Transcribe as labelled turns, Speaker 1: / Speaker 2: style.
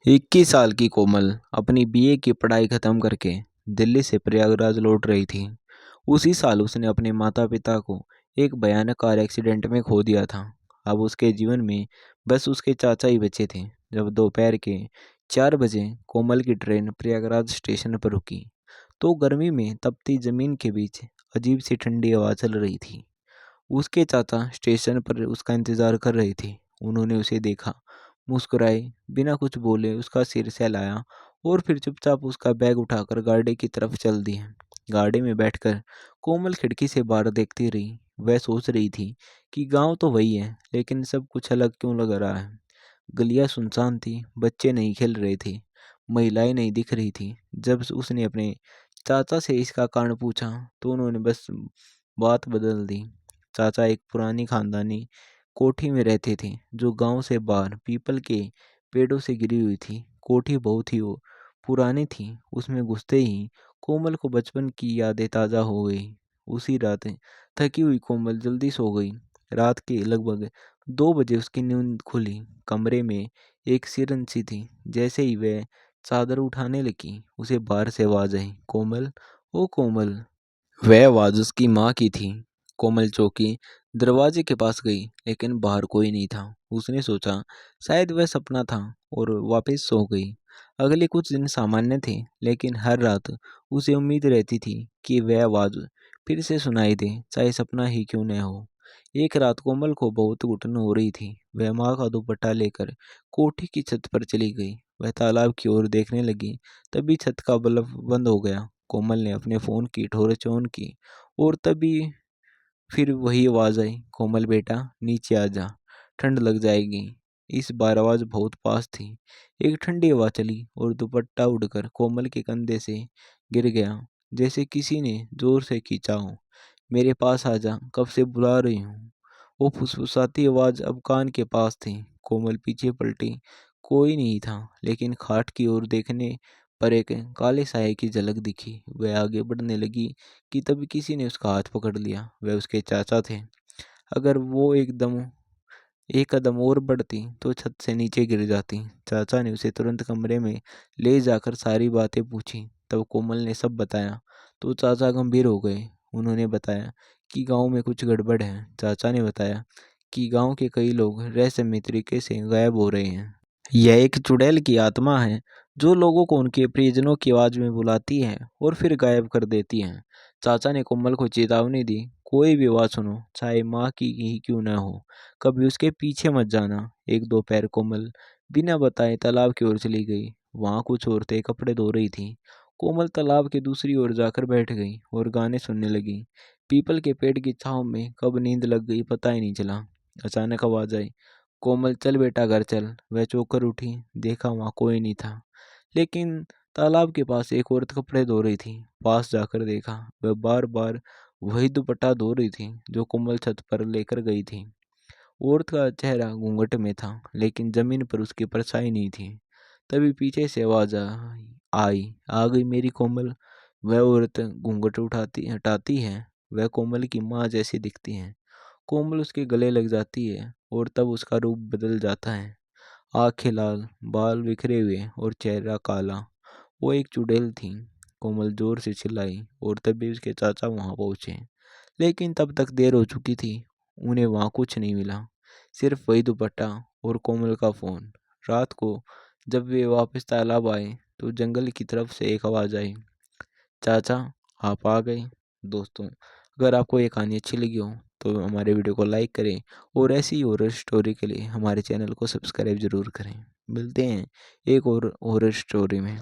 Speaker 1: 21 साल की कोमल अपनी बीए की पढ़ाई खत्म करके दिल्ली से प्रयागराज लौट रही थी। उसी साल उसने अपने माता पिता को एक भयानक कार एक्सीडेंट में खो दिया था। अब उसके जीवन में बस उसके चाचा ही बचे थे। जब दोपहर के 4 बजे कोमल की ट्रेन प्रयागराज स्टेशन पर रुकी तो गर्मी में तपती जमीन के बीच अजीब सी ठंडी हवा चल रही थी। उसके चाचा स्टेशन पर उसका इंतजार कर रहे थे। उन्होंने उसे देखा, मुस्कुराए, बिना कुछ बोले उसका सिर सहलाया और फिर चुपचाप उसका बैग उठाकर गाड़ी की तरफ चल दिए। गाड़ी में बैठकर कोमल खिड़की से बाहर देखती रही। वह सोच रही थी कि गांव तो वही है, लेकिन सब कुछ अलग क्यों लग रहा है। गलियां सुनसान थी, बच्चे नहीं खेल रहे थे, महिलाएं नहीं दिख रही थी। जब उसने अपने चाचा से इसका कारण पूछा तो उन्होंने बस बात बदल दी। चाचा एक पुरानी खानदानी कोठी में रहते थे जो गांव से बाहर पीपल के पेड़ों से गिरी हुई थी। कोठी बहुत ही वो पुरानी थी। उसमें घुसते ही कोमल को बचपन की यादें ताज़ा हो गई। उसी रात थकी हुई कोमल जल्दी सो गई। रात के लगभग 2 बजे उसकी नींद खुली। कमरे में एक सिरन सी थी। जैसे ही वह चादर उठाने लगी उसे बाहर से आवाज आई, कोमल, ओ कोमल। वह आवाज उसकी माँ की थी। कोमल चौंकी, दरवाजे के पास गई, लेकिन बाहर कोई नहीं था। उसने सोचा शायद वह सपना था और वापस सो गई। अगले कुछ दिन सामान्य थे, लेकिन हर रात उसे उम्मीद रहती थी कि वह आवाज फिर से सुनाई दे, चाहे सपना ही क्यों न हो। एक रात कोमल को बहुत घुटन हो रही थी। वह माँ का दुपट्टा लेकर कोठी की छत पर चली गई। वह तालाब की ओर देखने लगी, तभी छत का बल्ब बंद हो गया। कोमल ने अपने फ़ोन की टॉर्च ऑन की और तभी फिर वही आवाज़ आई, कोमल बेटा नीचे आ जा, ठंड लग जाएगी। इस बार आवाज़ बहुत पास थी। एक ठंडी हवा चली और दुपट्टा उड़कर कोमल के कंधे से गिर गया, जैसे किसी ने जोर से खींचा हो। मेरे पास आ जा, कब से बुला रही हूँ। वो फुसफुसाती आवाज़ अब कान के पास थी। कोमल पीछे पलटी। कोई नहीं था, लेकिन खाट की ओर देखने पर एक काले साये की झलक दिखी। वह आगे बढ़ने लगी कि तभी किसी ने उसका हाथ पकड़ लिया। वह उसके चाचा थे। अगर वो एक कदम और बढ़ती तो छत से नीचे गिर जाती। चाचा ने उसे तुरंत कमरे में ले जाकर सारी बातें पूछी। तब कोमल ने सब बताया तो चाचा गंभीर हो गए। उन्होंने बताया कि गांव में कुछ गड़बड़ है। चाचा ने बताया कि गांव के कई लोग रहस्यमय तरीके से गायब हो रहे हैं। यह एक चुड़ैल की आत्मा है जो लोगों को उनके प्रियजनों की आवाज में बुलाती है और फिर गायब कर देती है। चाचा ने कोमल को चेतावनी दी, कोई भी आवाज सुनो, चाहे माँ की ही क्यों न हो, कभी उसके पीछे मत जाना। एक दोपहर कोमल बिना बताए तालाब की ओर चली गई। वहाँ कुछ औरतें कपड़े धो रही थी। कोमल तालाब की दूसरी ओर जाकर बैठ गई और गाने सुनने लगी। पीपल के पेड़ की छाँव में कब नींद लग गई पता ही नहीं चला। अचानक आवाज आई, कोमल चल बेटा घर चल। वह चौंक कर उठी, देखा वहाँ कोई नहीं था, लेकिन तालाब के पास एक औरत कपड़े धो रही थी। पास जाकर देखा, वह बार बार वही दुपट्टा धो रही थी जो कोमल छत पर लेकर गई थी। औरत का चेहरा घूंघट में था, लेकिन जमीन पर उसकी परछाई नहीं थी। तभी पीछे से आवाज आई, आ गई मेरी कोमल। वह औरत घूंघट उठाती हटाती है। वह कोमल की माँ जैसी दिखती है। कोमल उसके गले लग जाती है और तब उसका रूप बदल जाता है। आंखें लाल, बाल बिखरे हुए और चेहरा काला। वो एक चुड़ैल थी। कोमल जोर से चिल्लाई और तभी उसके चाचा वहां पहुंचे, लेकिन तब तक देर हो चुकी थी। उन्हें वहां कुछ नहीं मिला, सिर्फ वही दुपट्टा और कोमल का फोन। रात को जब वे वापस तालाब आए तो जंगल की तरफ से एक आवाज आई, चाचा आप आ गए। दोस्तों, अगर आपको ये कहानी अच्छी लगी हो तो हमारे वीडियो को लाइक करें और ऐसी हॉरर स्टोरी के लिए हमारे चैनल को सब्सक्राइब ज़रूर करें। मिलते हैं एक और हॉरर स्टोरी में।